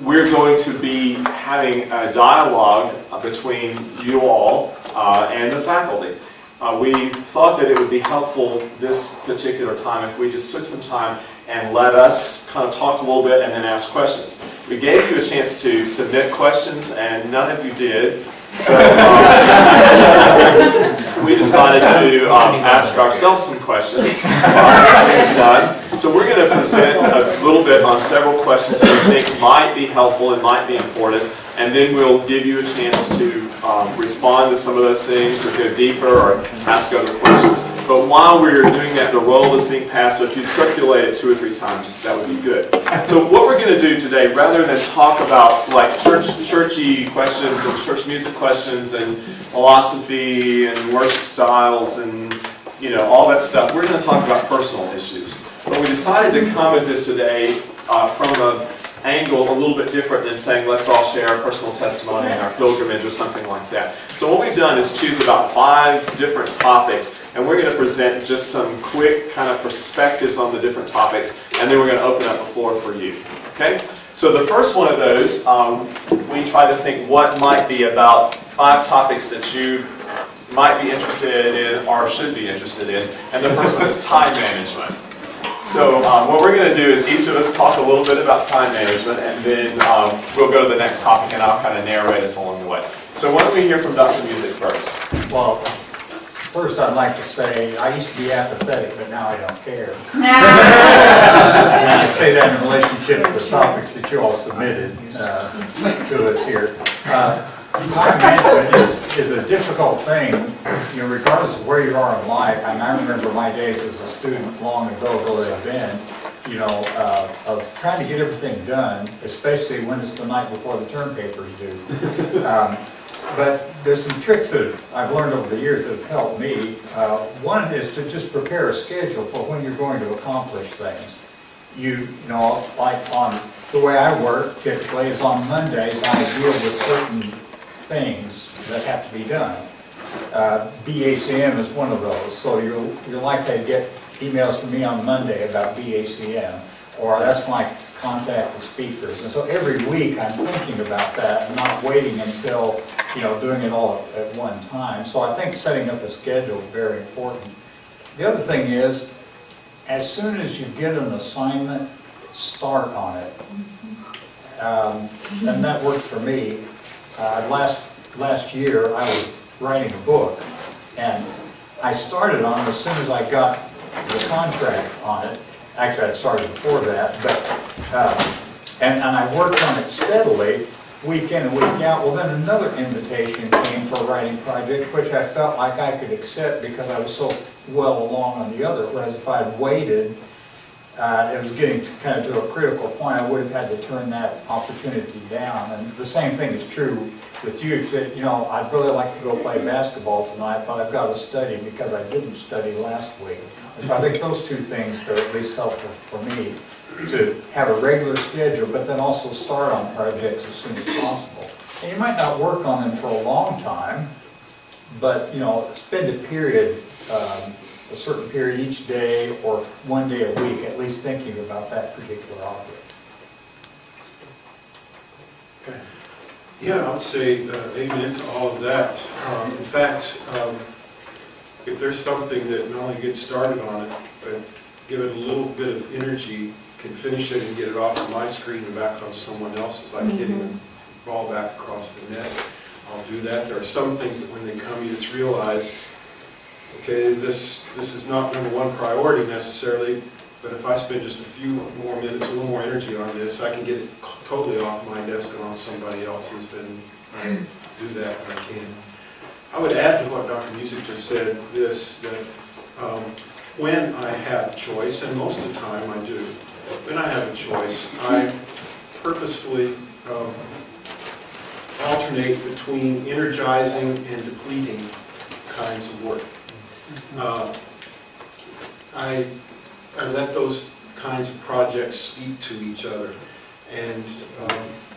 we're going to be having a dialogue between you all and the faculty. We thought that it would be helpful this particular time if we just took some time and let us kind of talk a little bit and then ask questions. We gave you a chance to submit questions and none of you did. So we decided to ask ourselves some questions. So we're going to present a little bit on several questions that we think might be helpful and might be important, and then we'll give you a chance to respond to some of those things or go deeper or ask other questions. But while we're doing that, the roll is being passed, so if you'd circulate it 2 or 3 times, that would be good. So what we're going to do today, rather than talk about like churchy questions and church music questions and philosophy and worship styles and all that stuff, we're going to talk about personal issues. But we decided to come at this today from an angle a little bit different than saying let's all share our personal testimony and our pilgrimage or something like that. So what we've done is choose about 5 different topics, and we're going to present just some quick kind of perspectives on the different topics, and then we're going to open up the floor for you. Okay? So the first one of those, we try to think what might be about 5 topics that you might be interested in or should be interested in, and the first one is time management. So what we're going to do is each of us talk a little bit about time management, and then we'll go to the next topic, and I'll kind of narrate us along the way. So why don't we hear from Dr. Music first? Well, first I'd like to say I used to be apathetic, but now I don't care. And I say that in relationship to the topics that you all submitted to us here. Time management is a difficult thing, regardless of where you are in life. I remember my days as a student long ago they've been, of trying to get everything done, especially when it's the night before the term papers due. But there's some tricks that I've learned over the years that have helped me. One is to just prepare a schedule for when you're going to accomplish things. Like on the way I work typically is on Mondays I deal with certain things that have to be done. BACM is one of those, so you're likely to get emails from me on Monday about BACM, or that's my contact with speakers. And so every week I'm thinking about that and not waiting until, doing it all at one time. So I think setting up a schedule is very important. The other thing is, as soon as you get an assignment, start on it. And that worked for me. Last year I was writing a book, and I started on it as soon as I got the contract on it. Actually, I'd started before that, but and I worked on it steadily, week in and week out. Well, then another invitation came for a writing project, which I felt like I could accept because I was so well along on the other. Whereas if I'd waited, it was getting kind of to a critical point. I would have had to turn that opportunity down. And the same thing is true with you. You said, I'd really like to go play basketball tonight, but I've got to study because I didn't study last week. And so I think those 2 things are at least helpful for me, to have a regular schedule, but then also start on projects as soon as possible. And you might not work on them for a long time, but spend a period, a certain period each day or one day a week, at least thinking about that particular object. Okay. Yeah, I would say amen to all of that. In fact, if there's something that not only gets started on it, but give it a little bit of energy, can finish it and get it off of my screen and back on someone else's, like hitting a ball back across the net, I'll do that. There are some things that when they come, you just realize, okay, this is not number 1 priority necessarily, but if I spend just a few more minutes, a little more energy on this, I can get it totally off my desk and on somebody else's, and I do that when I can. I would add to what Dr. Music just said this, that when I have a choice, and most of the time I do, when I have a choice, I purposefully alternate between energizing and depleting kinds of work. I let those kinds of projects speak to each other, and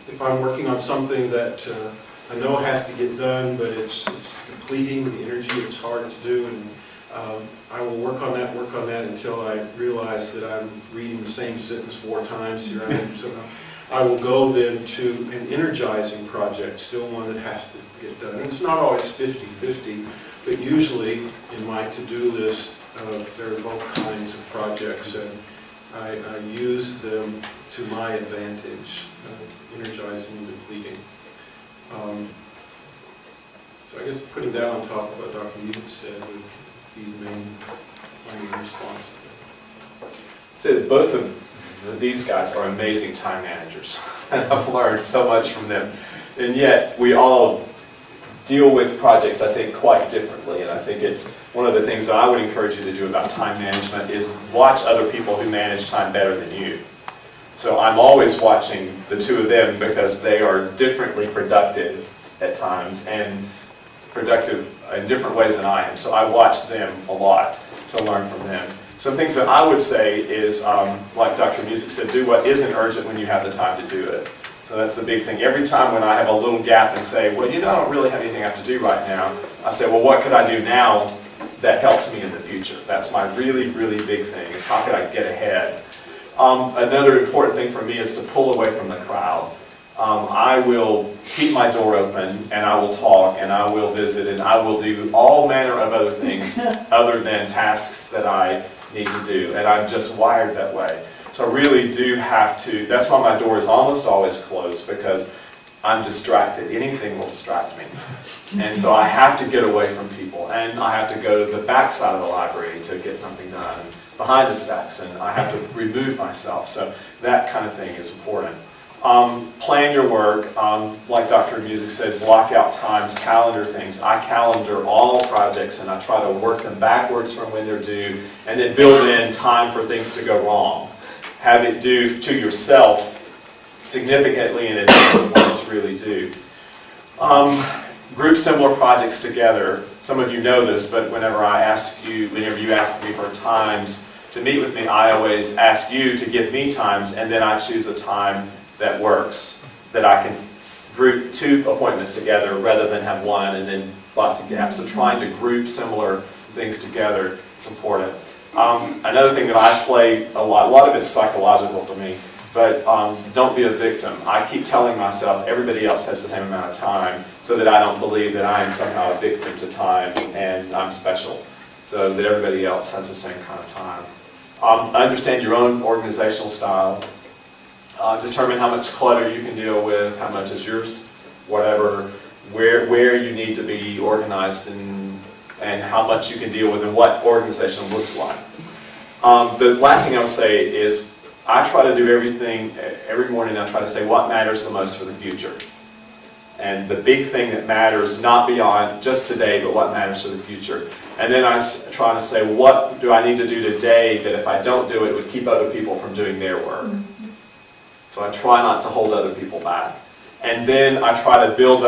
if I'm working on something that I know has to get done, but it's depleting the energy, it's hard to do, and I will work on that until I realize that I'm reading the same sentence 4 times here. So I will go then to an energizing project, still one that has to get done. And it's not always 50-50, but usually in my to-do list, there are both kinds of projects, and I use them to my advantage, energizing and depleting. So I guess putting that on top of what Dr. Music said would be the main response. So both of these guys are amazing time managers, and I've learned so much from them. And yet, we all deal with projects, I think, quite differently. And I think it's one of the things that I would encourage you to do about time management is watch other people who manage time better than you. So I'm always watching the two of them because they are differently productive at times and productive in different ways than I am. So I watch them a lot to learn from them. Some things that I would say is, like Dr. Music said, do what isn't urgent when you have the time to do it. So that's the big thing. Every time when I have a little gap and say, well, you know, I don't really have anything I have to do right now, I say, well, what could I do now that helps me in the future? That's my really, really big thing, is how could I get ahead? Another important thing for me is to pull away from the crowd. I will keep my door open, and I will talk, and I will visit, and I will do all manner of other things other than tasks that I need to do, and I'm just wired that way. So I really do have to, that's why my door is almost always closed, because I'm distracted. Anything will distract me. And so I have to get away from people, and I have to go to the back side of the library to get something done, behind the stacks, and I have to remove myself. So that kind of thing is important. Plan your work, like Dr. Music said, block out times, calendar things. I calendar all projects and I try to work them backwards from when they're due, and then build in time for things to go wrong. Have it due to yourself significantly in advance of when it's really due. Group similar projects together. Some of you know this, but whenever you ask me for times to meet with me, I always ask you to give me times, and then I choose a time that works, that I can group two appointments together rather than have one and then lots of gaps. So trying to group similar things together is important. Another thing that I play a lot of it's psychological for me, but don't be a victim. I keep telling myself everybody else has the same amount of time, so that I don't believe that I am somehow a victim to time and I'm special, so that everybody else has the same kind of time. Understand your own organizational style. Determine how much clutter you can deal with, how much is yours, whatever, where you need to be organized, and how much you can deal with and what organization looks like. The last thing I would say is I try to do everything, every morning I try to say what matters the most for the future. And the big thing that matters, not beyond just today, but what matters for the future. And then I try to say, what do I need to do today that if I don't do it would keep other people from doing their work? So I try not to hold other people back. And then I try to build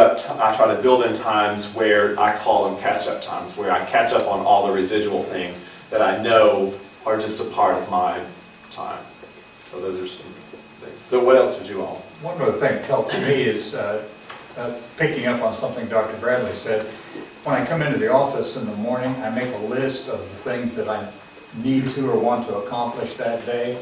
in times where I call them catch-up times, where I catch up on all the residual things that I know are just a part of my time. So those are some things. So what else would you all? One other thing that helps me is picking up on something Dr. Bradley said. When I come into the office in the morning, I make a list of the things that I need to or want to accomplish that day.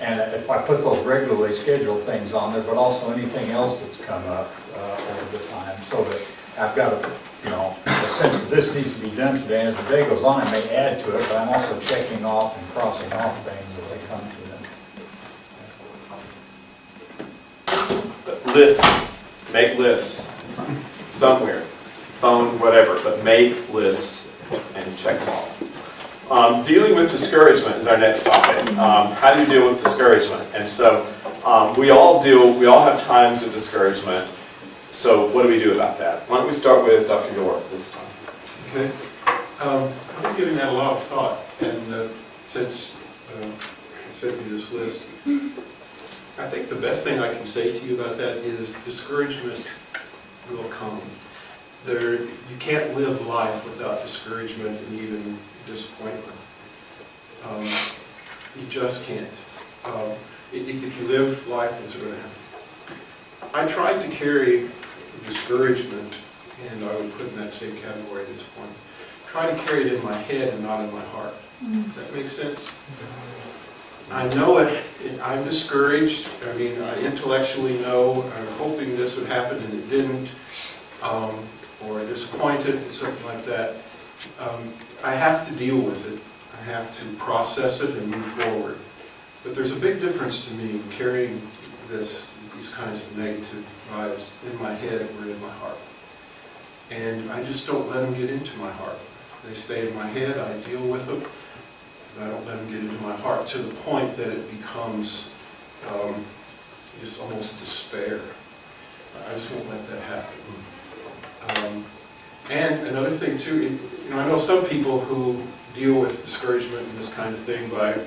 And if I put those regularly scheduled things on there, but also anything else that's come up over the time, so that I've got a sense that this needs to be done today. As the day goes on, I may add to it, but I'm also checking off and crossing off things as they come to them. Lists. Make lists. Somewhere. Phone, whatever, but make lists and check them off. Dealing with discouragement is our next topic. How do you deal with discouragement? And so we all have times of discouragement. So what do we do about that? Why don't we start with Dr. York this time? Okay. I've been giving that a lot of thought, and since I sent you this list, I think the best thing I can say to you about that is discouragement will come. You can't live life without discouragement and even disappointment. You just can't. If you live life, it's going to happen. I tried to carry discouragement, and I would put in that same category, disappointment. Try to carry it in my head and not in my heart. Does that make sense? I know it, I'm discouraged. I mean, I intellectually know, I'm hoping this would happen and it didn't, or disappointed, something like that. I have to deal with it. I have to process it and move forward. But there's a big difference to me carrying these kinds of negative vibes in my head or in my heart. And I just don't let them get into my heart. They stay in my head, I deal with them, but I don't let them get into my heart to the point that it becomes just almost despair. I just won't let that happen. And another thing too, I know some people who deal with discouragement and this kind of thing by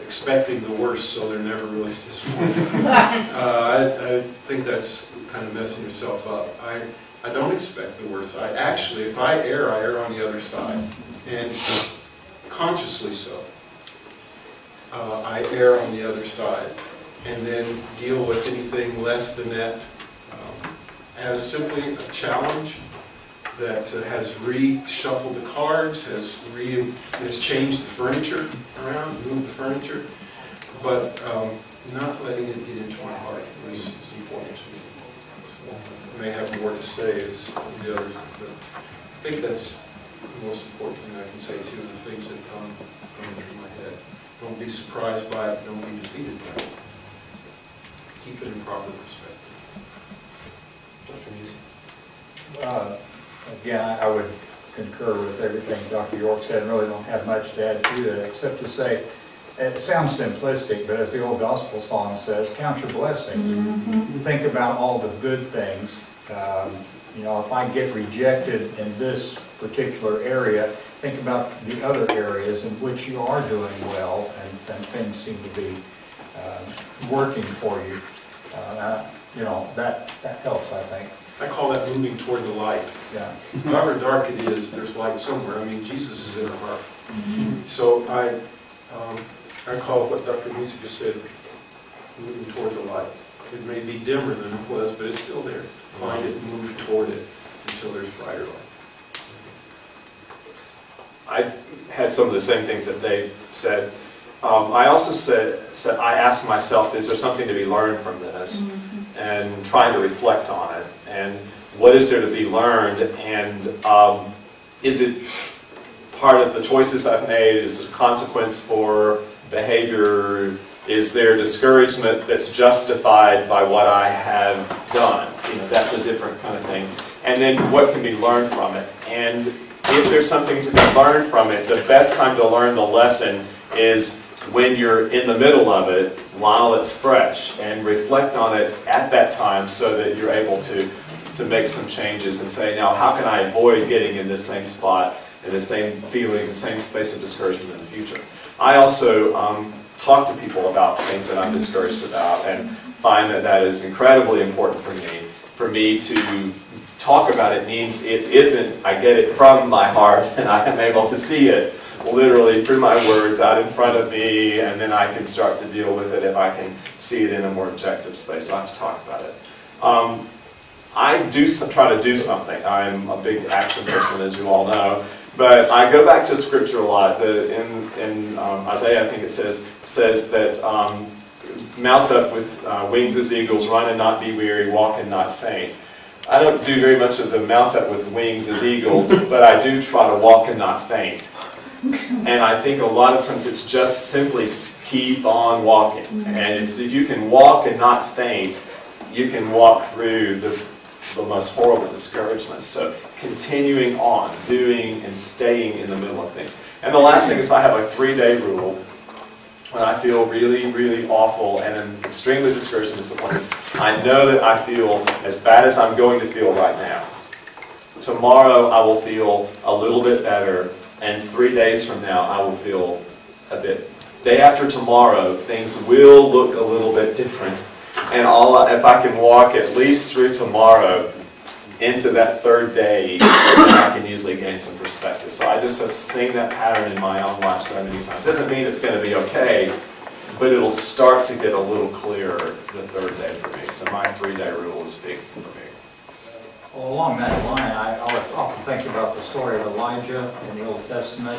expecting the worst, so they're never really disappointed. I think that's kind of messing yourself up. I don't expect the worst. I actually, if I err on the other side, and consciously so. I err on the other side, and then deal with anything less than that as simply a challenge that has reshuffled the cards, has changed the furniture around, moved the furniture, but not letting it get into my heart is important to me. So I may have more to say as the others, but I think that's the most important thing I can say too, the things that come through my head. Don't be surprised by it, don't be defeated by it. Keep it in proper perspective. Dr. Musi. Again, I would concur with everything Dr. York said, and really don't have much to add to it, except to say, it sounds simplistic, but as the old gospel song says, count your blessings. Think about all the good things. If I get rejected in this particular area, think about the other areas in which you are doing well, and things seem to be working for you. That helps, I think. I call that moving toward the light. Yeah. However dark it is, there's light somewhere. I mean, Jesus is in our heart. So I call what Dr. Musi just said, moving toward the light. It may be dimmer than it was, but it's still there. Find it, move toward it until there's brighter light. I had some of the same things that they said. I also said I asked myself, is there something to be learned from this? And trying to reflect on it. And what is there to be learned? And is it part of the choices I've made? Is it a consequence for behavior? Is there discouragement that's justified by what I have done? That's a different kind of thing. And then what can be learned from it? And if there's something to be learned from it, the best time to learn the lesson is when you're in the middle of it, while it's fresh, and reflect on it at that time so that you're able to make some changes and say, now how can I avoid getting in this same spot, in the same feeling, the same space of discouragement in the future. I also talk to people about things that I'm discouraged about and find that is incredibly important for me to talk about it means I get it from my heart and I am able to see it literally through my words out in front of me, and then I can start to deal with it if I can see it in a more objective space. I have to talk about it. I try to do something. I'm a big action person, as you all know, but I go back to scripture a lot. In Isaiah, I think it says that mount up with wings as eagles, run and not be weary, walk and not faint. I don't do very much of the mount up with wings as eagles, but I do try to walk and not faint. And I think a lot of times it's just simply keep on walking. And if you can walk and not faint, you can walk through the most horrible discouragement. So continuing on, doing and staying in the middle of things. And the last thing is I have a 3-day rule when I feel really, really awful and am extremely discouraged and disappointed. I know that I feel as bad as I'm going to feel right now. Tomorrow I will feel a little bit better. And 3 days from now, I will feel a bit. Day after tomorrow, things will look a little bit different. And if I can walk at least through tomorrow into that 3rd day, then I can usually gain some perspective. So I just have seen that pattern in my own life so many times. Doesn't mean it's going to be okay, but it'll start to get a little clearer the 3rd day for me. So my 3-day rule is big for me. Well, along that line, I often think about the story of Elijah in the Old Testament,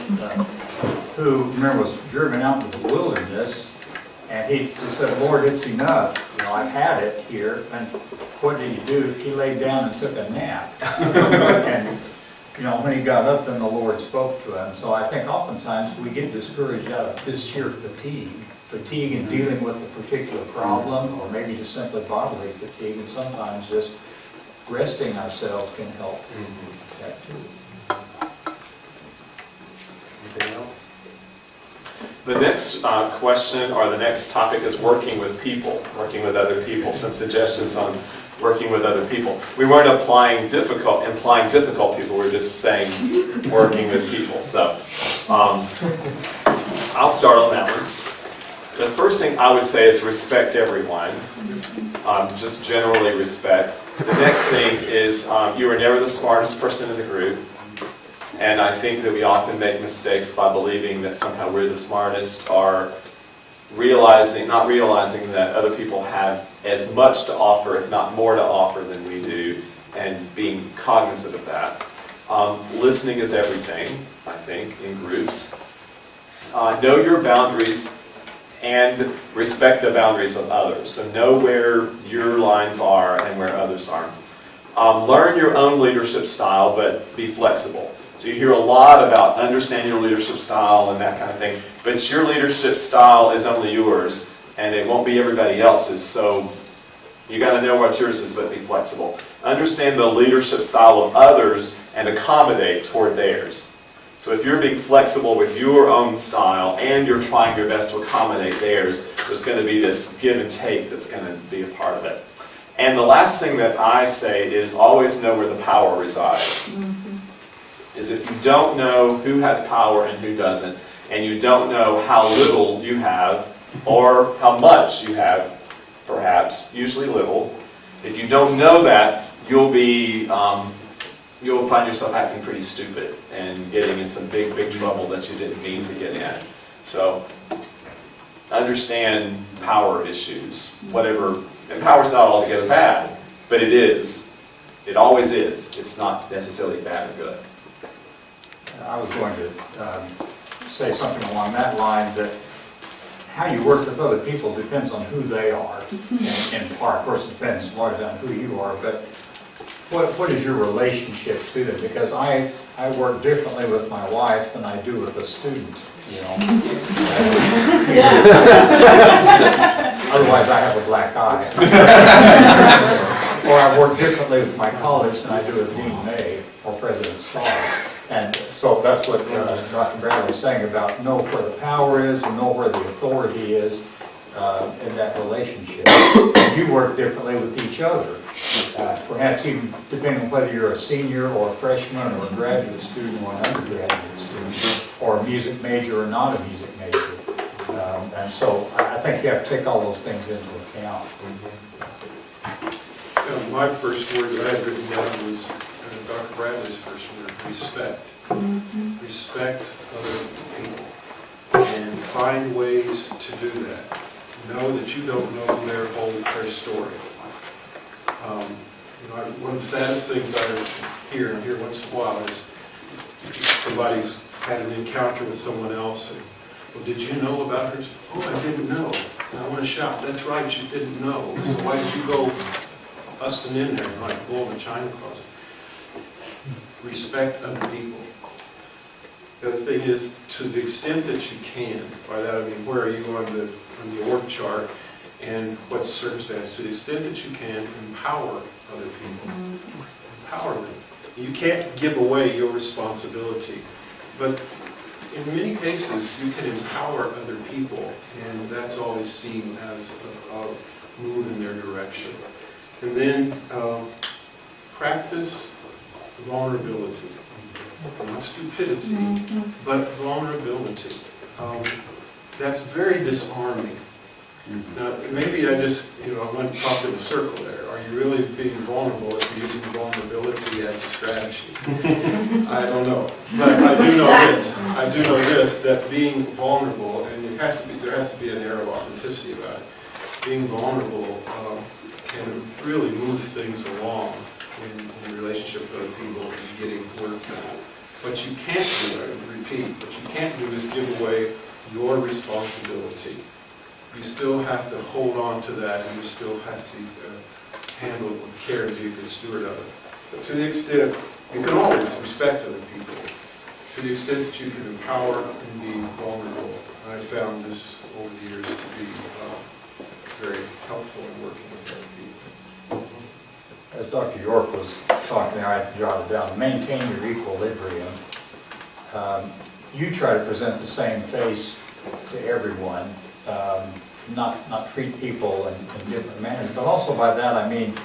who, remember, was driven out into the wilderness And he just said, Lord, it's enough. You know, I've had it here. And what did he do? He laid down and took a nap. And, you know, when he got up, then the Lord spoke to him. So I think oftentimes we get discouraged out of this sheer fatigue in dealing with a particular problem, or maybe just simply bodily fatigue, and sometimes just resting ourselves can help that too. Anything else? The next question, or the next topic, is working with people, working with other people. Some suggestions on working with other people. We weren't implying difficult people, we're just saying working with people. So I'll start on that one. The first thing I would say is respect everyone, just generally respect. The next thing is you are never the smartest person in the group. And I think that we often make mistakes by believing that somehow we're the smartest, or not realizing that other people have as much to offer, if not more to offer than we do, and being cognizant of that. Listening is everything, I think, in groups. Know your boundaries and respect the boundaries of others. So know where your lines are and where others aren't. Learn your own leadership style, but be flexible. So you hear a lot about understand your leadership style and that kind of thing, but your leadership style is only yours, and it won't be everybody else's, so you got to know what yours is, but be flexible. Understand the leadership style of others and accommodate toward theirs. So if you're being flexible with your own style and you're trying your best to accommodate theirs, there's going to be this give and take that's going to be a part of it. And the last thing that I say is always know where the power resides. Is if you don't know who has power and who doesn't, and you don't know how little you have or how much you have, perhaps, usually little, if you don't know that, you'll find yourself acting pretty stupid and getting in some big, big trouble that you didn't mean to get in. So understand power issues, whatever, and power's not altogether bad, but it is. It always is. It's not necessarily bad or good. I was going to say something along that line, that how you work with other people depends on who they are, in part. Of course, it depends largely on who you are, but what is your relationship to them? Because I work differently with my wife than I do with a student, you know. Otherwise, I have a black eye. Or I work differently with my colleagues than I do with Dean May or President Starr. And so that's what Dr. Bradley is saying about know where the power is and know where the authority is in that relationship. You work differently with each other. Perhaps even depending on whether you're a senior or a freshman or a graduate student or an undergraduate student, or a music major or not a music major. And so I think you have to take all those things into account. My first word that I had written down was Dr. Bradley's first word, respect. Respect other people and find ways to do that. Know that you don't know their story. One of the saddest things I hear once in a while is somebody's had an encounter with someone else. And, well, did you know about her? Oh, I didn't know. And I want to shout, that's right, you didn't know. So why did you go busting in there like bull in a china closet? Respect other people. The other thing is, to the extent that you can, by that I mean, where are you on the org chart and what's the circumstance, to the extent that you can, empower other people. Empower them. You can't give away your responsibility, but in many cases you can empower other people, and that's always seen as a move in their direction. And then practice vulnerability. Not stupidity, but vulnerability. That's very disarming. Now, maybe I went and talked in a circle there. Are you really being vulnerable if you're using vulnerability as a strategy? I don't know. But I do know this, that being vulnerable, and there has to be an air of authenticity about it. Being vulnerable can really move things along in relationship with other people and getting work done. What you can't do, I repeat, what you can't do is give away your responsibility. you still have to hold on to that, and you still have to handle it with care and be a good steward of it. But to the extent, you can always respect other people, to the extent that you can empower and be vulnerable. I found this over the years to be very helpful in working with other people. As Dr. York was talking there, I jotted down, maintain your equilibrium. You try to present the same face to everyone, not treat people in different manners, but also by that I mean,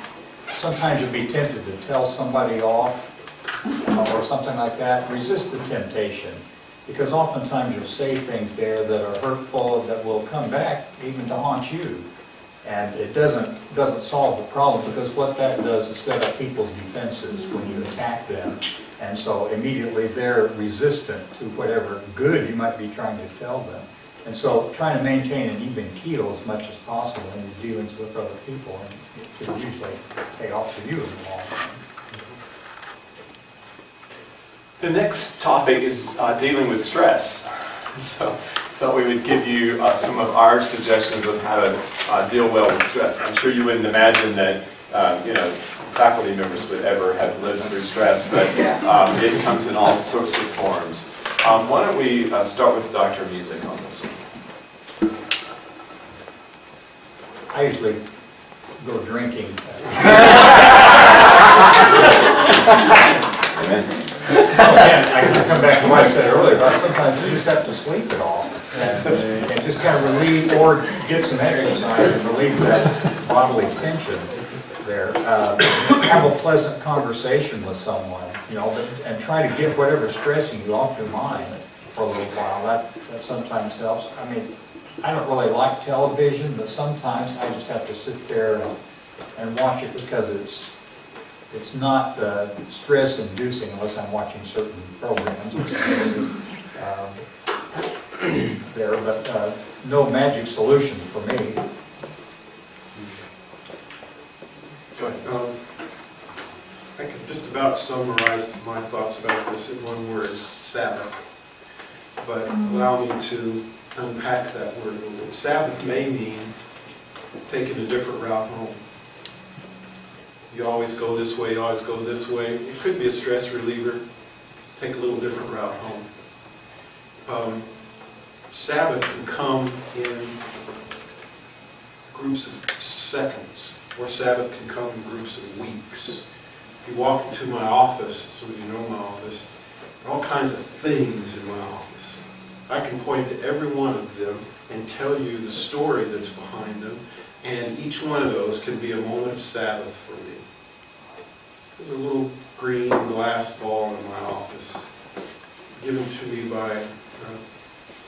sometimes you'll be tempted to tell somebody off or something like that. Resist the temptation, because oftentimes you'll say things there that are hurtful, that will come back even to haunt you. And it doesn't solve the problem, because what that does is set up people's defenses when you attack them. And so immediately they're resistant to whatever good you might be trying to tell them. And so trying to maintain an even keel as much as possible in your dealings with other people, and it can usually pay off for you in the long run. The next topic is dealing with stress. So I thought we would give you some of our suggestions of how to deal well with stress. I'm sure you wouldn't imagine that faculty members would ever have lived through stress, but it comes in all sorts of forms. Why don't we start with Dr. Music on this one? I usually go drinking. I come back to what I said earlier about sometimes you just have to sleep it off and just kind of relieve, or get some exercise and relieve that bodily tension there. Have a pleasant conversation with someone, and try to get whatever's stressing you off your mind for a little while. That sometimes helps. I mean, I don't really like television, but sometimes I just have to sit there and watch it, because it's not stress-inducing unless I'm watching certain programs there, but no magic solution for me. Go ahead. I could just about summarize my thoughts about this in one word: Sabbath. But allow me to unpack that word a little bit. Sabbath may mean taking a different route home. You always go this way, you always go this way. It could be a stress reliever. Take a little different route home. Sabbath can come in groups of seconds, or Sabbath can come in groups of weeks. If you walk into my office, some of you know my office, there are all kinds of things in my office. I can point to every one of them and tell you the story that's behind them, and each one of those can be a moment of Sabbath for me. There's a little green glass ball in my office, given to me by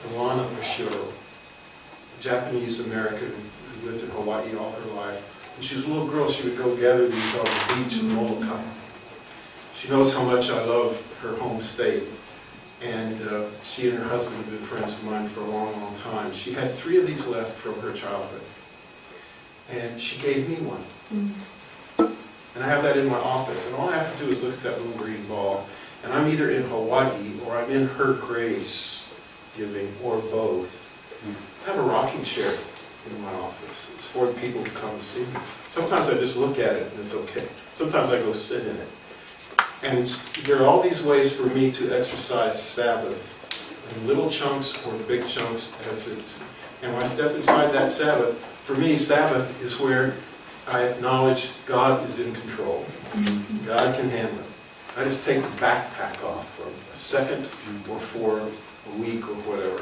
Alana Oshiro, a Japanese-American who lived in Hawaii all her life. When she was a little girl, she would go gather these on the beach in Molokai. She knows how much I love her home state, and she and her husband have been friends of mine for a long, long time. She had 3 of these left from her childhood, and she gave me one. And I have that in my office, and all I have to do is look at that little green ball, and I'm either in Hawaii or I'm in her grace giving, or both. I have a rocking chair in my office. It's for the people who come to see me. Sometimes I just look at it and it's okay. Sometimes I go sit in it. And there are all these ways for me to exercise Sabbath, in little chunks or big chunks as it's. And when I step inside that Sabbath, for me, Sabbath is where I acknowledge God is in control. God can handle it. I just take the backpack off for a second or for a week or whatever.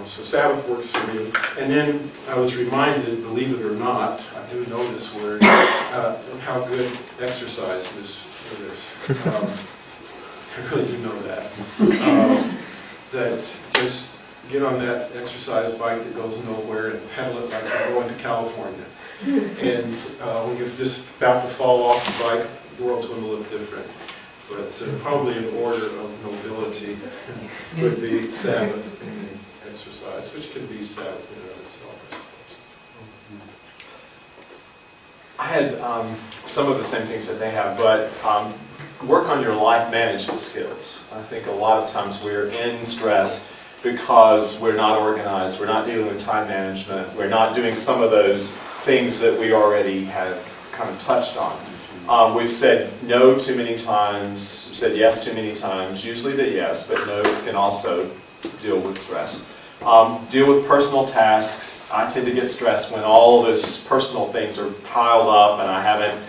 So Sabbath works for me. And then I was reminded, believe it or not, I do know this word, how good exercise is for this. I really do know that. That just get on that exercise bike that goes nowhere and pedal it like you're going to California. And when you're just about to fall off the bike, the world's going to look different. But probably in order of nobility would be Sabbath and exercise, which can be Sabbath in and of itself, I suppose. I had some of the same things that they have, but work on your life management skills. I think a lot of times we're in stress because we're not organized, we're not dealing with time management, we're not doing some of those things that we already have kind of touched on. We've said no too many times, said yes too many times, usually the yes, but no's can also deal with stress. Deal with personal tasks. I tend to get stressed when all of those personal things are piled up and I haven't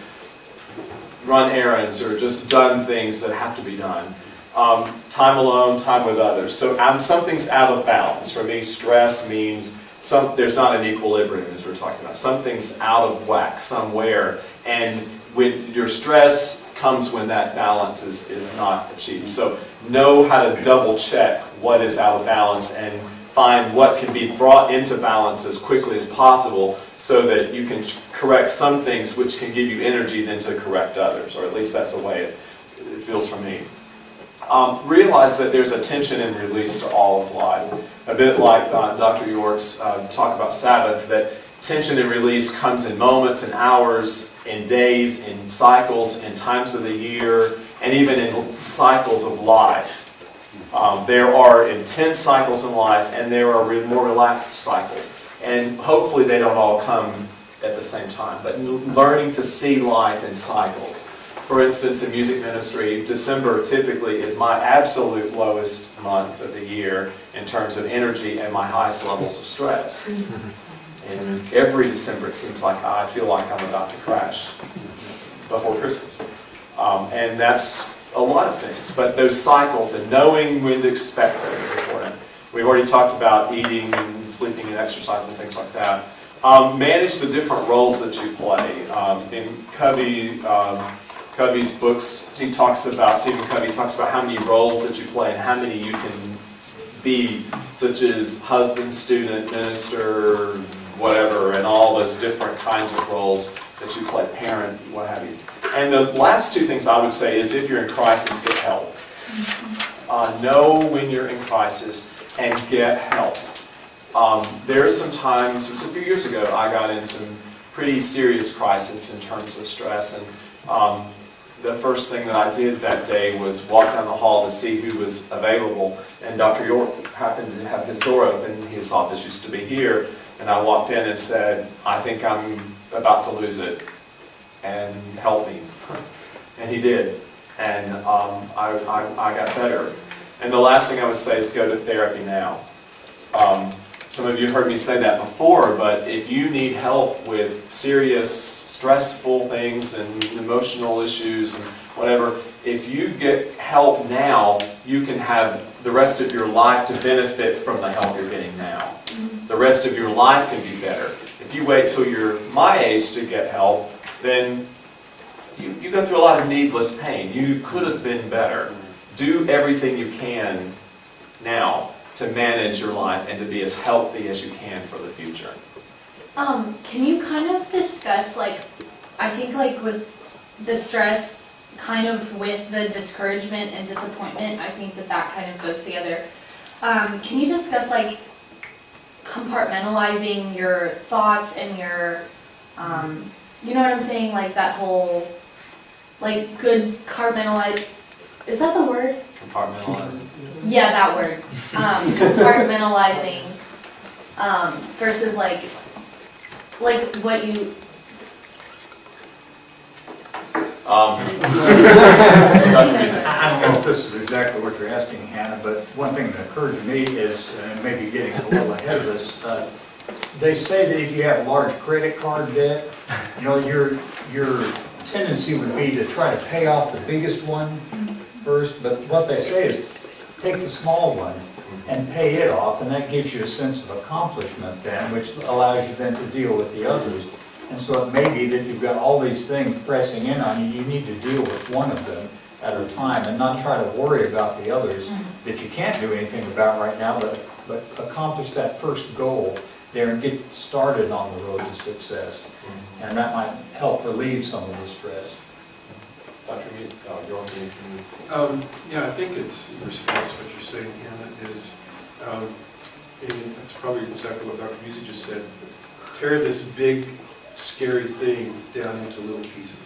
run errands or just done things that have to be done. Time alone, time with others. So something's out of balance. For me, stress means there's not an equilibrium, as we're talking about. Something's out of whack somewhere, and with your stress comes when that balance is not achieved. So know how to double check what is out of balance and find what can be brought into balance as quickly as possible so that you can correct some things which can give you energy then to correct others, or at least that's the way it feels for me. Realize that there's a tension and release to all of life. A bit like Dr. York's talk about Sabbath, that tension and release comes in moments, in hours, in days, in cycles, in times of the year, and even in cycles of life. There are intense cycles in life, and there are more relaxed cycles. And hopefully they don't all come at the same time, but learning to see life in cycles. For instance, in music ministry, December typically is my absolute lowest month of the year in terms of energy and my highest levels of stress. And every December it seems like I feel like I'm about to crash before Christmas. And that's a lot of things, but those cycles and knowing when to expect them is important. We've already talked about eating and sleeping and exercise and things like that. Manage the different roles that you play. In Covey's books, Stephen Covey talks about how many roles that you play and how many you can be, such as husband, student, minister, whatever, and all those different kinds of roles that you play, parent, what have you. And the last two things I would say is if you're in crisis, get help. Know when you're in crisis and get help. There are some times, it was a few years ago, I got in some pretty serious crisis in terms of stress, and the first thing that I did that day was walk down the hall to see who was available, and Dr. York happened to have his door open. His office used to be here, and I walked in and said, I think I'm about to lose it, and help me. And he did, and I got better. And the last thing I would say is go to therapy now. Some of you heard me say that before, but if you need help with serious, stressful things and emotional issues and whatever, if you get help now, you can have the rest of your life to benefit from the help you're getting now. The rest of your life can be better. If you wait till you're my age to get help, then you go through a lot of needless pain. You could have been better. Do everything you can now to manage your life and to be as healthy as you can for the future. Can you kind of discuss, I think with the stress, kind of with the discouragement and disappointment, I think that kind of goes together. Can you discuss compartmentalizing your thoughts and your, you know what I'm saying, that whole, good compartmentalize, is that the word? Compartmentalizing. Yeah, that word. Compartmentalizing versus what you. I don't know if this is exactly what you're asking, Hannah, but one thing that occurred to me is, and maybe getting a little ahead of this, they say that if you have large credit card debt, your tendency would be to try to pay off the biggest one first, but what they say is take the small one and pay it off, and that gives you a sense of accomplishment then, which allows you then to deal with the others. And so it may be that you've got all these things pressing in on you, you need to deal with one of them at a time and not try to worry about the others that you can't do anything about right now, but accomplish that first goal there and get started on the road to success. And that might help relieve some of the stress. Dr. York, Yeah, I think it's in response to what you're saying, Hannah, is, and that's probably exactly what Dr. Busey just said, tear this big, scary thing down into little pieces.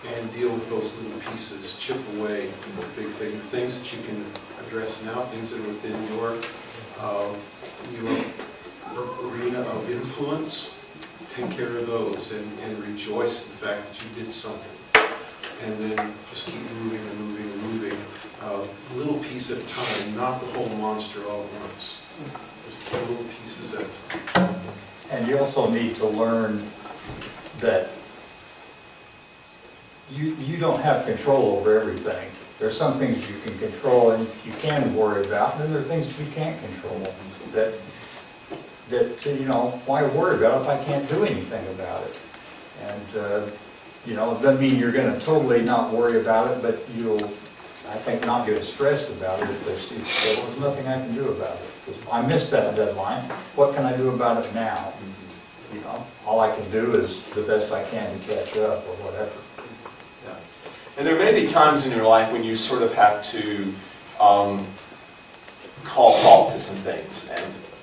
and deal with those little pieces, chip away at the big thing, things that you can address now, things that are within your arena of influence. Take care of those and rejoice in the fact that you did something. And then just keep moving and moving and moving, a little piece at a time, not the whole monster all at once. Just little pieces at a time. And you also need to learn that you don't have control over everything. There's some things you can control and you can worry about, and then there are things you can't control. That you know, why worry about it if I can't do anything about it? And you know, it doesn't mean you're going to totally not worry about it, but you'll, I think, not get stressed about it if there's nothing I can do about it. Because I missed that deadline. What can I do about it now? You know, all I can do is the best I can to catch up or whatever. Yeah. And there may be times in your life when you sort of have to call halt to some things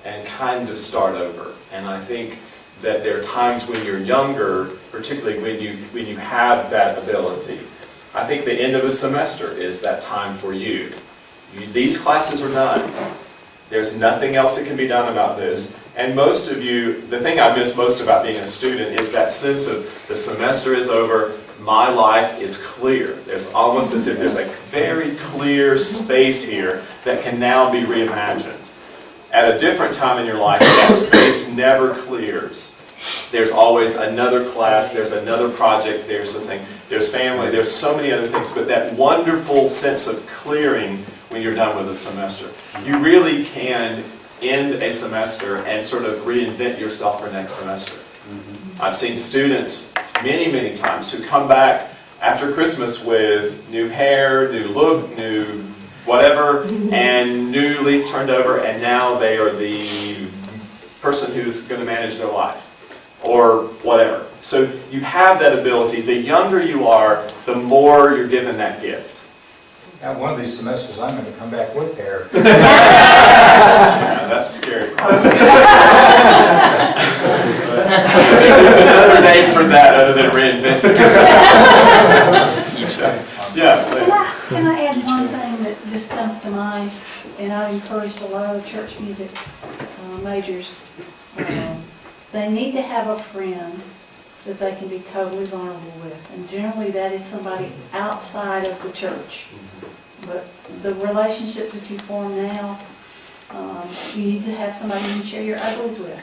and kind of start over. And I think that there are times when you're younger, particularly when you have that ability. I think the end of a semester is that time for you. These classes are done. There's nothing else that can be done about this. And most of you, the thing I miss most about being a student is that sense of the semester is over, my life is clear. There's almost as if there's a very clear space here that can now be reimagined. At a different time in your life, that space never clears. There's always another class, there's another project, there's something, there's family, there's so many other things, but that wonderful sense of clearing when you're done with a semester. You really can end a semester and sort of reinvent yourself for next semester. I've seen students many, many times who come back after Christmas with new hair, new look, new whatever, and new leaf turned over, and now they are the person who's going to manage their life, or whatever. So you have that ability. The younger you are, the more you're given that gift. At one of these semesters, I'm going to come back with hair. Yeah, that's a scary part. There's another name for that other than reinventing yourself. Yeah. Can I add one thing that just comes to mind? And I've encouraged a lot of church music majors. They need to have a friend that they can be totally vulnerable with. And generally that is somebody outside of the church. But the relationship that you form now, you need to have somebody you can share your uglies with.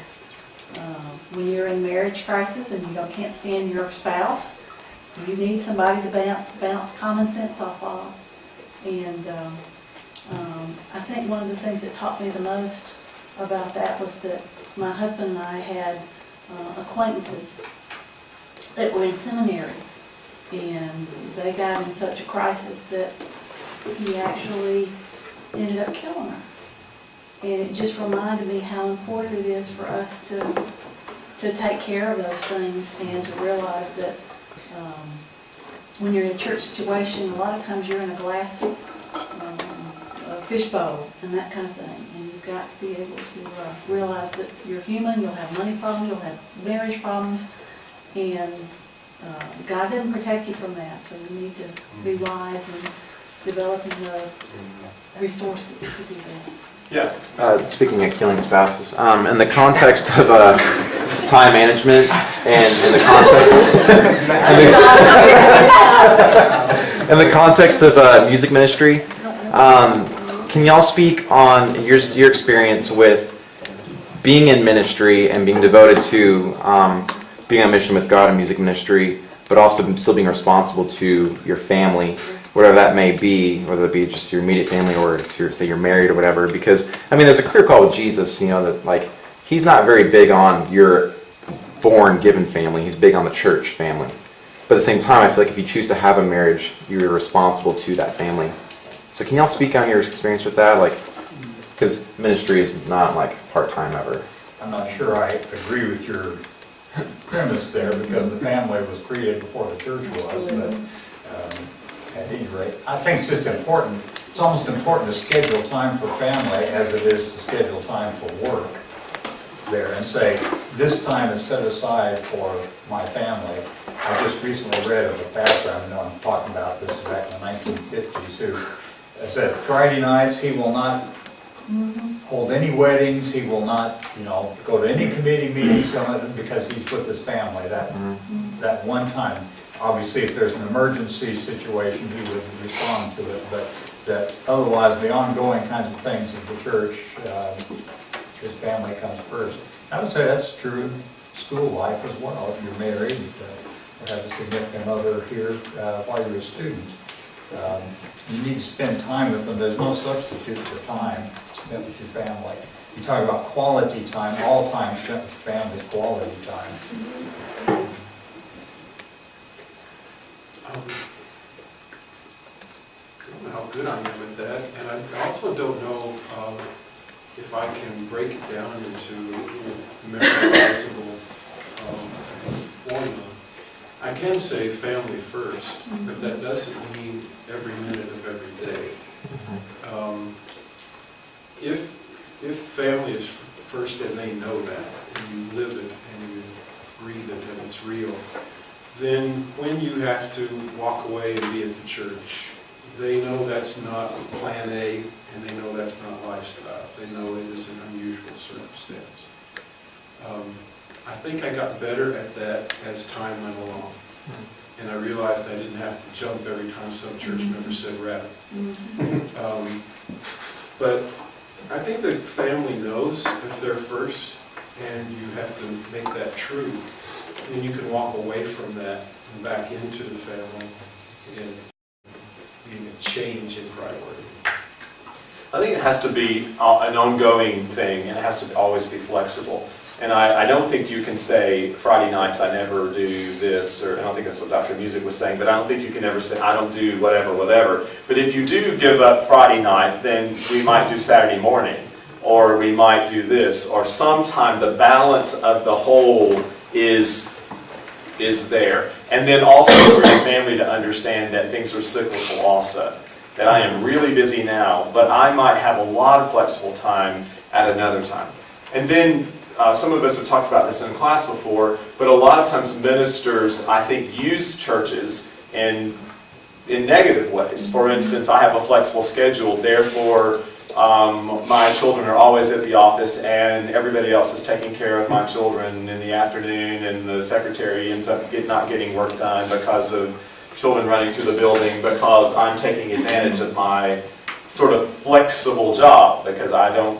When you're in marriage crisis and you can't stand your spouse, you need somebody to bounce common sense off of. And I think one of the things that taught me the most about that was that my husband and I had acquaintances that were in seminary, and they got in such a crisis that he actually ended up killing her. And it just reminded me how important it is for us to take care of those things and to realize that when you're in a church situation, a lot of times you're in a glass fishbowl and that kind of thing. And you've got to be able to realize that you're human, you'll have money problems, you'll have marriage problems, and God doesn't protect you from that. So you need to be wise in developing the resources to do that. Yeah. Speaking of killing spouses, in the context of time management and in the context of music ministry, can y'all speak on your experience with being in ministry and being devoted to being on mission with God in music ministry, but also still being responsible to your family, whatever that may be, whether it be just your immediate family or if you're, say you're married or whatever, because, I mean, there's a clear call with Jesus, you know, that, like, he's not very big on your born, given family, he's big on the church family. But at the same time, I feel like if you choose to have a marriage, you're responsible to that family. So can y'all speak on your experience with that? Like, because ministry is not, like, part-time ever. I'm not sure I agree with your premise there, because the family was created before the church was, but at any rate, I think it's just important. It's almost important to schedule time for family as it is to schedule time for work there, and say, this time is set aside for my family. I just recently read of a pastor, I know I'm talking about this back in the 1950s, who said Friday nights he will not hold any weddings, he will not, go to any committee meetings because he's with his family that one time. Obviously, if there's an emergency situation, he would respond to it, but that otherwise, the ongoing kinds of things of the church, his family comes first. I would say that's true in school life as well. If you're married or have a significant other here while you're a student, you need to spend time with them. There's no substitute for time spent with your family. You talk about quality time, all time spent with family is quality time. I don't know how good I am at that, and I also don't know if I can break it down into memorizable formula. I can say family first, but that doesn't mean every minute of every day. If family is first and they know that, and you live it and you breathe it and it's real, then when you have to walk away and be at the church, they know that's not plan A, and they know that's not lifestyle. They know it is an unusual circumstance. I think I got better at that as time went along. And I realized I didn't have to jump every time some church member said rabbit. But I think the family knows if they're first, and you have to make that true. And you can walk away from that and back into the family and being a change in priority. I think it has to be an ongoing thing, and it has to always be flexible. And I don't think you can say, Friday nights I never do this, or I don't think that's what Dr. Music was saying, but I don't think you can ever say, I don't do whatever. But if you do give up Friday night, then we might do Saturday morning, or we might do this, or sometime the balance of the whole is there. And then also for your family to understand that things are cyclical also. That I am really busy now, but I might have a lot of flexible time at another time. And then some of us have talked about this in class before, but a lot of times ministers, I think, use churches in negative ways. For instance, I have a flexible schedule, therefore my children are always at the office and everybody else is taking care of my children in the afternoon, and the secretary ends up not getting work done because of children running through the building, because I'm taking advantage of my sort of flexible job because I don't,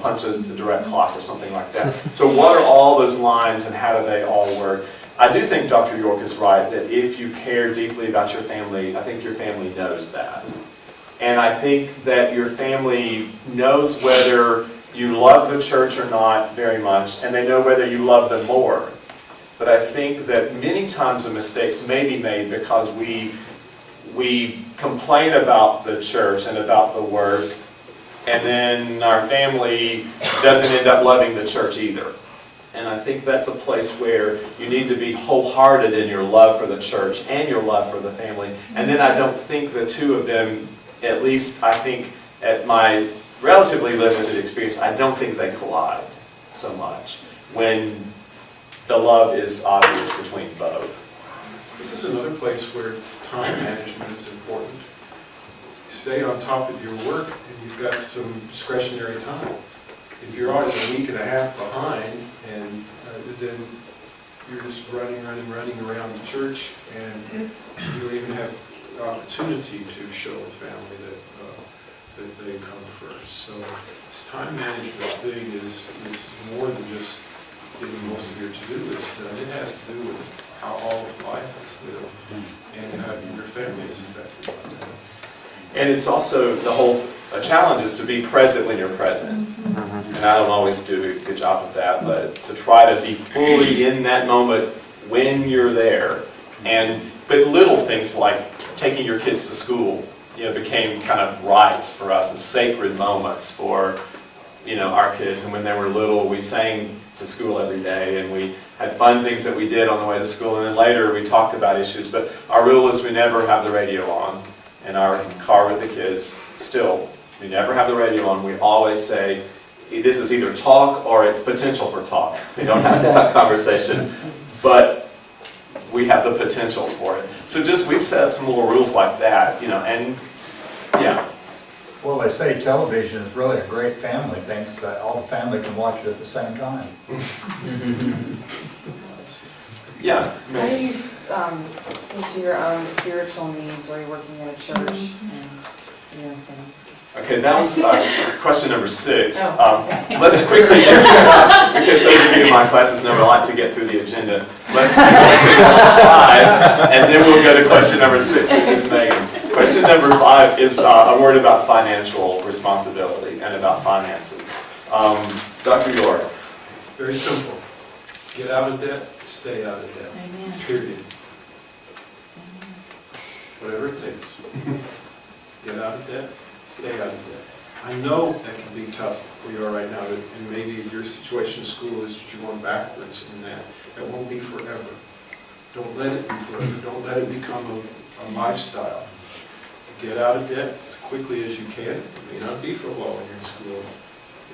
punch a direct clock or something like that. So what are all those lines and how do they all work? I do think Dr. York is right that if you care deeply about your family, I think your family knows that. And I think that your family knows whether you love the church or not very much, and they know whether you love them more. But I think that many times the mistakes may be made because we complain about the church and about the work, and then our family doesn't end up loving the church either. And I think that's a place where you need to be wholehearted in your love for the church and your love for the family. And then I don't think the two of them, at least I think at my relatively limited experience, I don't think they collide so much when the love is obvious between both. This is another place where time management is important. Stay on top of your work and you've got some discretionary time. If you're always a week and a half behind, and then you're just running around the church, and you don't even have the opportunity to show the family that they come first. So this time management thing is more than just getting most of your to-do list done. It has to do with how all of life is lived and how your family is affected by that. And it's also a challenge is to be present when you're present. And I don't always do a good job of that, but to try to be fully in that moment when you're there. But little things like taking your kids to school, became kind of rites for us and sacred moments for, our kids. And when they were little, we sang to school every day, and we had fun things that we did on the way to school, and then later we talked about issues. But our rule is we never have the radio on in our car with the kids. Still, we never have the radio on. We always say, this is either talk or it's potential for talk. We don't have to have conversation, but we have the potential for it. So we've set up some little rules like that, and yeah. Well, they say television is really a great family thing, because all the family can watch it at the same time. Yeah. How do you see to your own spiritual needs while you're working at a church and everything? Okay, that was question number 6. Oh, okay. Let's quickly do that, because those of you in my classes know I like to get through the agenda. Let's do question number 5, and then we'll go to question number 6, which is Megan's. Question number 5 is a word about financial responsibility and about finances. Dr. York. Very simple. Get out of debt, stay out of debt. Amen. Period. Whatever it takes. Get out of debt, stay out of debt. I know that can be tough where you are right now, and maybe your situation in school is that you're going backwards in that. That won't be forever. Don't let it be forever. Don't let it become a lifestyle. Get out of debt as quickly as you can. It may not be for a while when you're in school.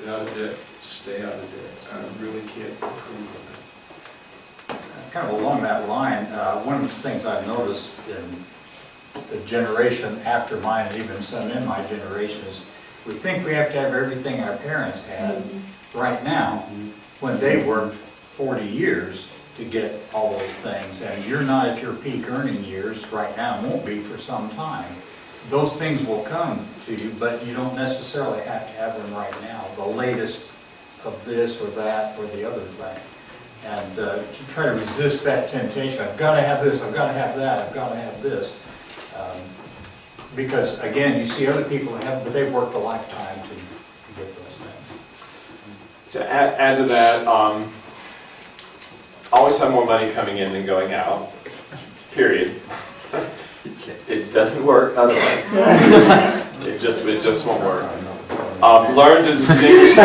Get out of debt, stay out of debt. I really can't improve on that. Kind of along that line, one of the things I've noticed in the generation after mine, and even some in my generation, is we think we have to have everything our parents had right now, when they worked 40 years to get all those things, and you're not at your peak earning years right now, and won't be for some time. Those things will come to you, but you don't necessarily have to have them right now, the latest of this or that or the other thing. And to try to resist that temptation, I've got to have this, I've got to have that, I've got to have this. Because again, you see other people have, but they've worked a lifetime to get those things. To add to that, always have more money coming in than going out, period. It doesn't work otherwise. It just won't work. Learn to distinguish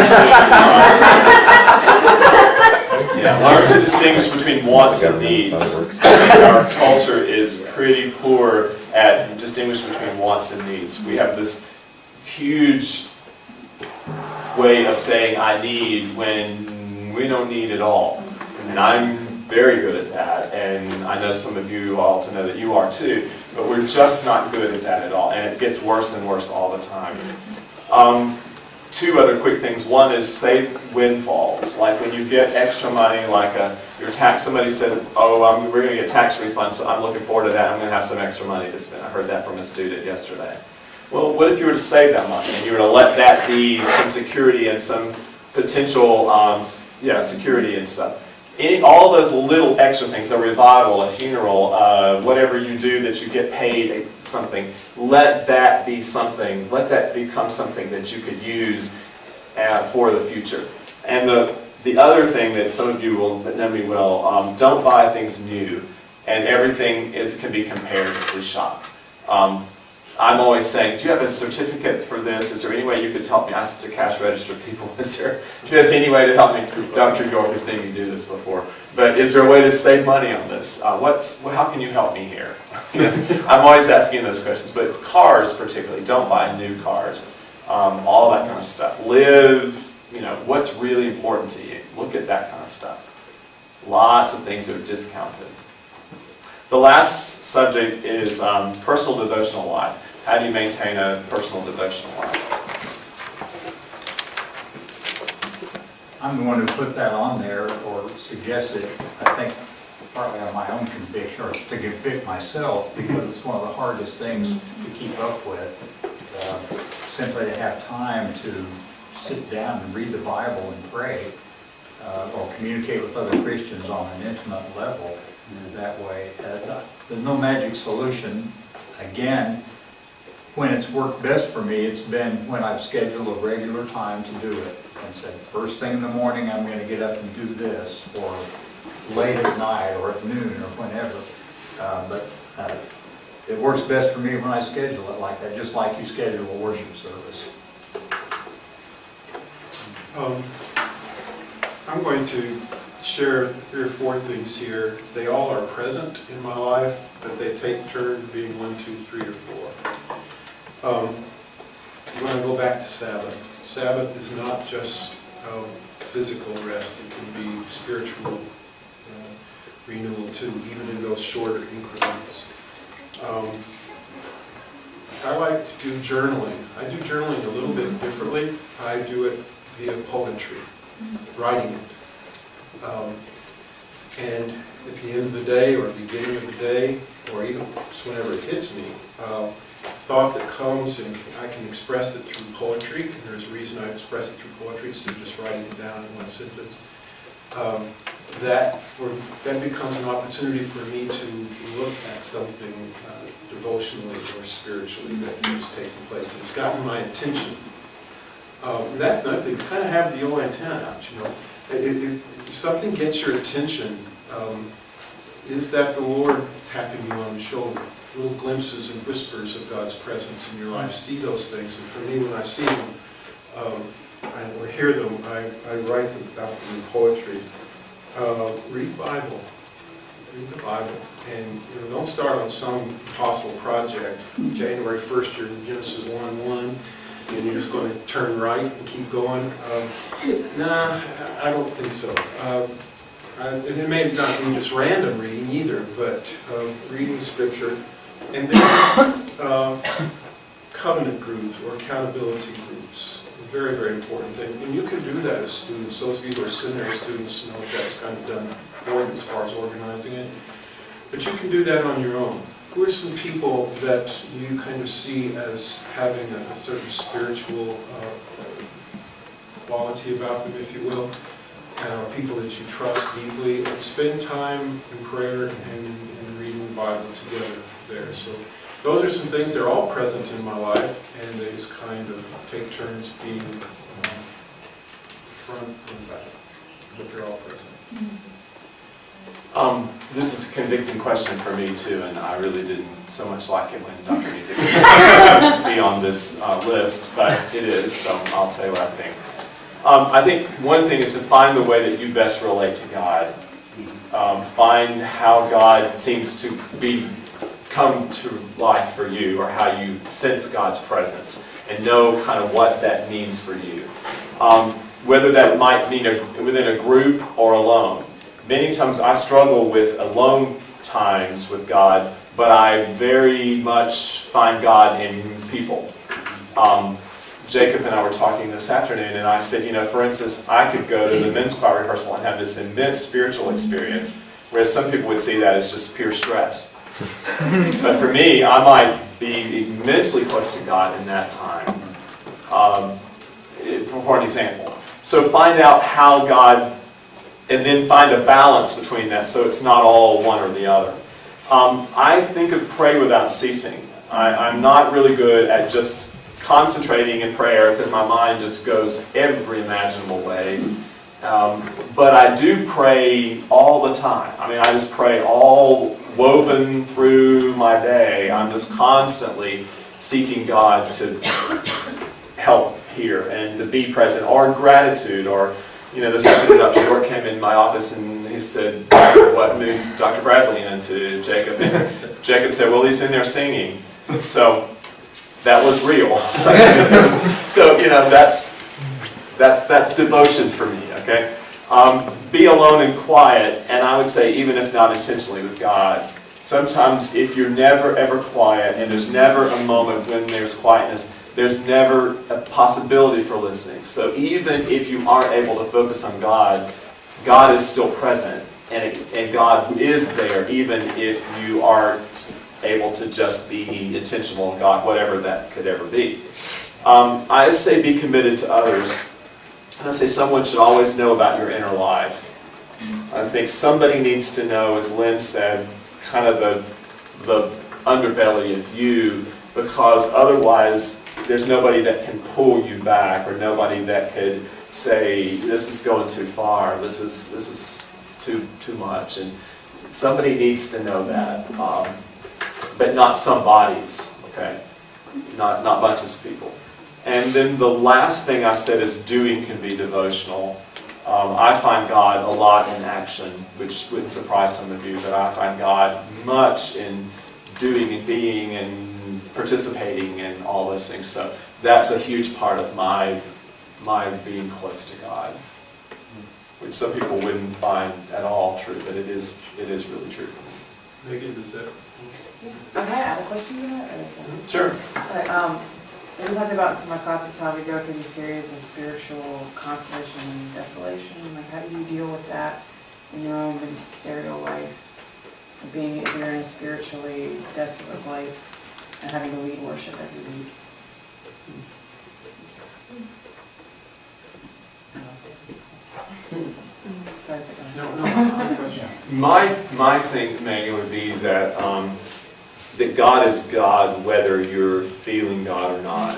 learn to distinguish between wants and needs. Our culture is pretty poor at distinguishing between wants and needs. We have this huge way of saying I need when we don't need at all. And I'm very good at that, and I know some of you all to know that you are too, but we're just not good at that at all, and it gets worse and worse all the time. 2 other quick things. One is save windfalls. Like when you get extra money, like your tax, somebody said, oh, we're going to get tax refunds, so I'm looking forward to that. I'm going to have some extra money to spend. I heard that from a student yesterday. Well, what if you were to save that money and you were to let that be some security and some potential security and stuff? All those little extra things, a revival, a funeral, whatever you do that you get paid something, let that be something, let that become something that you could use for the future. And the other thing that some of you will know me well, don't buy things new, and everything can be comparatively shopped. I'm always saying, do you have a certificate for this? Is there any way you could help me? I ask the cash register people, do you have any way to help me? Dr. York has seen me do this before. But is there a way to save money on this? How can you help me here? I'm always asking those questions. But cars particularly, don't buy new cars. All that kind of stuff. Live, what's really important to you. Look at that kind of stuff. Lots of things that are discounted. The last subject is personal devotional life. How do you maintain a personal devotional life? I'm the one who put that on there, or suggested, I think, partly on my own conviction, or to convict myself, because it's one of the hardest things to keep up with. Simply to have time to sit down and read the Bible and pray, or communicate with other Christians on an intimate level that way. There's no magic solution. Again, when it's worked best for me, it's been when I've scheduled a regular time to do it. And said, first thing in the morning, I'm going to get up and do this, or late at night, or at noon, or whenever. But it works best for me when I schedule it like that, just like you schedule a worship service. I'm going to share 3 or 4 things here. They all are present in my life, but they take turn being 1, 2, 3, or 4. I'm going to go back to Sabbath. Sabbath is not just physical rest, it can be spiritual renewal too, even in those shorter increments. I like to do journaling. I do journaling a little bit differently. I do it via poetry, writing it. And at the end of the day, or beginning of the day, or even just whenever it hits me, thought that comes and I can express it through poetry, and there's a reason I express it through poetry instead of just writing it down in one sentence. That becomes an opportunity for me to look at something devotionally or spiritually that is taking place. And it's gotten my attention. And that's another thing, you kind of have the old antenna out, you know. If something gets your attention, is that the Lord tapping you on the shoulder? Little glimpses and whispers of God's presence in your life. See those things. And for me, when I see them, or hear them, I write about them in poetry. Read Bible. Read the Bible. And don't start on some impossible project. January 1st, you're in Genesis 1:1, and you're just going to turn right and keep going. Nah, I don't think so. And it may not be just random reading either, but reading Scripture. And then covenant groups or accountability groups. Very, very important thing. And you can do that as students. Those of you who are seminary students know that's kind of done for you as far as organizing it. But you can do that on your own. Who are some people that you kind of see as having a certain spiritual quality about them, if you will? People that you trust deeply, and spend time in prayer and reading the Bible together there. So those are some things, they're all present in my life, and they just kind of take turns being the front and back, but they're all present. This is a convicting question for me too, and I really didn't so much like it when Dr. Music said be on this list, but it is, so I'll tell you what I think. I think one thing is to find the way that you best relate to God. Find how God seems to come to life for you, or how you sense God's presence, and know kind of what that means for you. Whether that might mean within a group or alone. Many times I struggle with alone times with God, but I very much find God in people. Jacob and I were talking this afternoon, and I said, for instance, I could go to the men's choir rehearsal and have this immense spiritual experience, whereas some people would see that as just pure stress. But for me, I might be immensely close to God in that time, for an example. So find out how God, and then find a balance between that so it's not all one or the other. I think of pray without ceasing. I'm not really good at just concentrating in prayer because my mind just goes every imaginable way. But I do pray all the time. I mean, I just pray all woven through my day. I'm just constantly seeking God to help here and to be present, or gratitude, or this afternoon Dr. York came in my office and he said, what moves Dr. Bradley into Jacob? And Jacob said, well, he's in there singing. So that was real. So, that's devotion for me, okay? Be alone and quiet, and I would say even if not intentionally with God. Sometimes if you're never ever quiet, and there's never a moment when there's quietness, there's never a possibility for listening. So even if you aren't able to focus on God, God is still present, and God is there even if you aren't able to just be intentional in God, whatever that could ever be. I say be committed to others. And I say someone should always know about your inner life. I think somebody needs to know, as Lynn said, kind of the underbelly of you, because otherwise there's nobody that can pull you back, or nobody that could say, this is going too far, this is too much. And somebody needs to know that. But not some bodies, okay? Not bunches of people. And then the last thing I said is doing can be devotional. I find God a lot in action, which wouldn't surprise some of you, but I find God much in doing and being and participating in all those things. So that's a huge part of my my being close to God, which some people wouldn't find at all true, but it is really true for me. Megan, is that? Can I add a question to that? Or- Sure. But, we talked about in some of my classes how we go through these periods of spiritual consolation and desolation. Like, how do you deal with that in your own ministerial life? Being, if you're in a spiritually desolate place and having to lead worship every week. Sorry, No, that's a good question. My thing, Megan, would be that that God is God whether you're feeling God or not.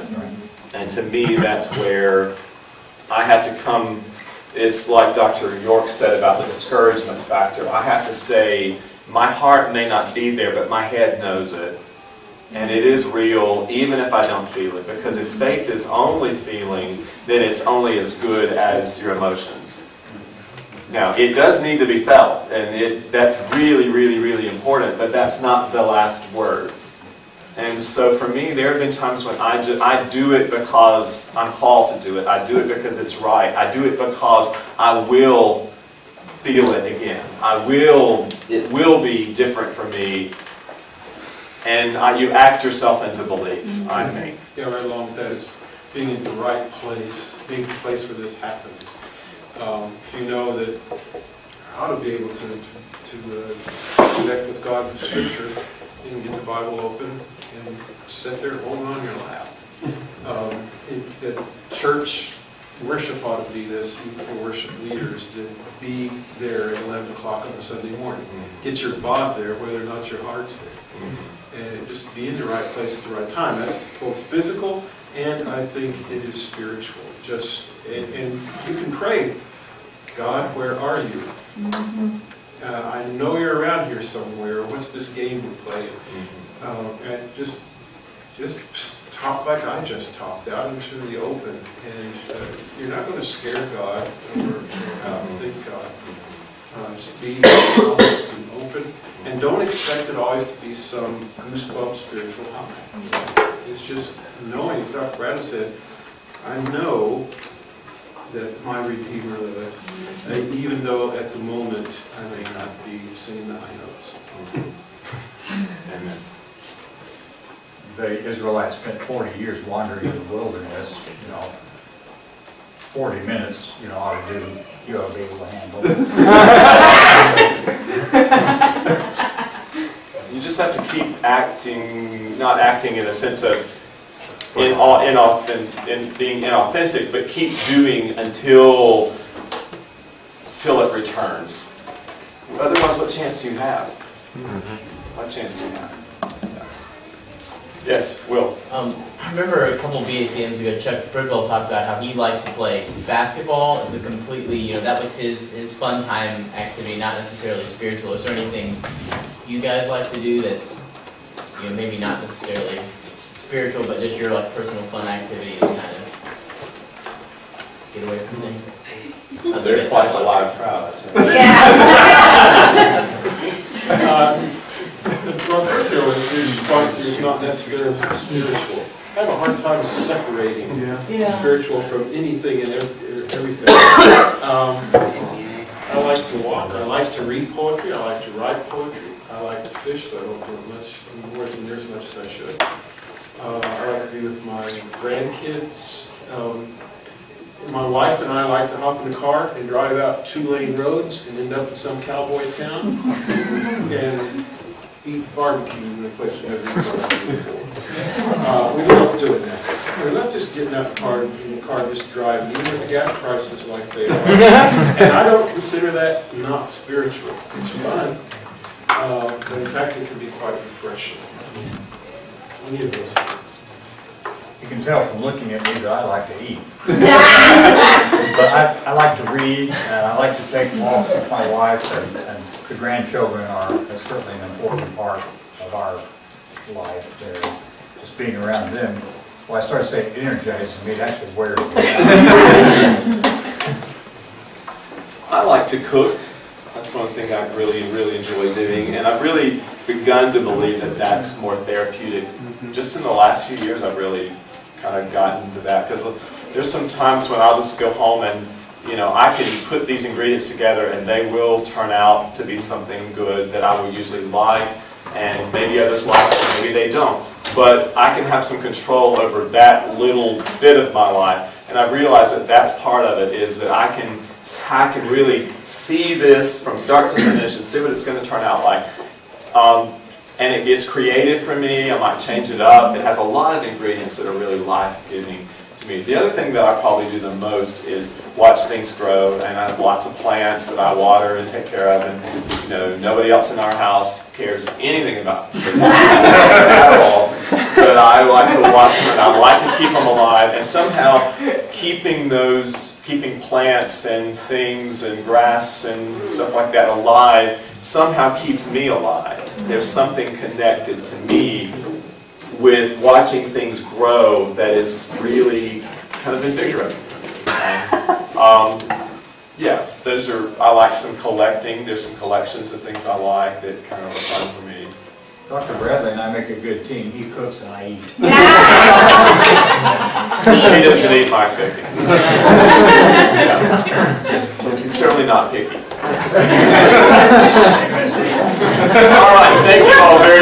And to me, that's where I have to come. It's like Dr. York said about the discouragement factor. I have to say, my heart may not be there, but my head knows it. And it is real, even if I don't feel it. Because if faith is only feeling, then it's only as good as your emotions. Now, it does need to be felt, and that's really, really, really important, but that's not the last word. And so for me, there have been times when I do it because I'm called to do it. I do it because it's right. I do it because I will feel it again. It will be different for me. And you act yourself into belief, I think. Yeah, right along with that is being in the right place, being the place where this happens. If you know that how to be able to connect with God in Scripture, you can get the Bible open and sit there holding on your lap. That church worship ought to be this, even for worship leaders, to be there at 11 o'clock on a Sunday morning. Get your bod there, whether or not your heart's there. And just be in the right place at the right time. That's both physical and I think it is spiritual. And you can pray, God, where are you? I know you're around here somewhere. What's this game we're playing? And just talk like I just talked, out into the open. And you're not going to scare God or outthink God. Just be honest and open. And don't expect it always to be some goosebump spiritual high. It's just knowing, as Dr. Bradley said, I know that my Redeemer liveth, even though at the moment I may not be singing the high notes. Amen. The Israelites spent 40 years wandering in the wilderness, 40 minutes, ought to do, you ought to be able to handle it. You just have to keep acting, not acting in a sense of being inauthentic, but keep doing until it returns. Otherwise, what chance do you have? What chance do you have? Yes, Will. I remember a couple BACMs ago, Chuck Bridwell talked about how he likes to play basketball as a completely, that was his fun time activity, not necessarily spiritual. Is there anything you guys like to do that's, maybe not necessarily spiritual, but just your personal fun activity to kind of get away from things? They're quite a live crowd, I tell you. Yeah. Well, first of all, your response is not necessarily spiritual. I have a hard time separating spiritual from anything and everything. I like to walk. I like to read poetry. I like to write poetry. I like to fish, though I don't do it much, more than near as much as I should. I like to be with my grandkids. My wife and I like to hop in the car and drive out 2-lane roads and end up in some cowboy town and eat barbecue in a place we've never eaten barbecue before. We love doing that. We love just getting out in the car and just driving, even with the gas prices like they are. And I don't consider that not spiritual. It's fun, but in fact it can be quite refreshing. Any of those things. You can tell from looking at me that I like to eat. But I like to read, and I like to take walks with my wife, and the grandchildren are certainly an important part of our life. They're just being around them. Well, I started saying energizes me, it actually wears me out. I like to cook. That's one thing I really, really enjoy doing, and I've really begun to believe that that's more therapeutic. Just in the last few years, I've really kind of gotten to that, because there's some times when I'll just go home and, I can put these ingredients together and they will turn out to be something good that I will usually like, and maybe others like it, maybe they don't. But I can have some control over that little bit of my life, and I've realized that that's part of it, is that I can really see this from start to finish and see what it's going to turn out like. And it gets creative for me. I might change it up. It has a lot of ingredients that are really life-giving to me. The other thing that I probably do the most is watch things grow, and I have lots of plants that I water and take care of, and nobody else in our house cares anything about this at all. But I like to watch them, and I like to keep them alive, and somehow keeping plants and things and grass and stuff like that alive somehow keeps me alive. There's something connected to me with watching things grow that is really kind of invigorating for me. Yeah, I like some collecting. There's some collections of things I like that kind of are fun for me. Dr. Bradley and I make a good team. He cooks and I eat. He doesn't eat my cookies. Yeah. He's certainly not picky. All right, thank you all very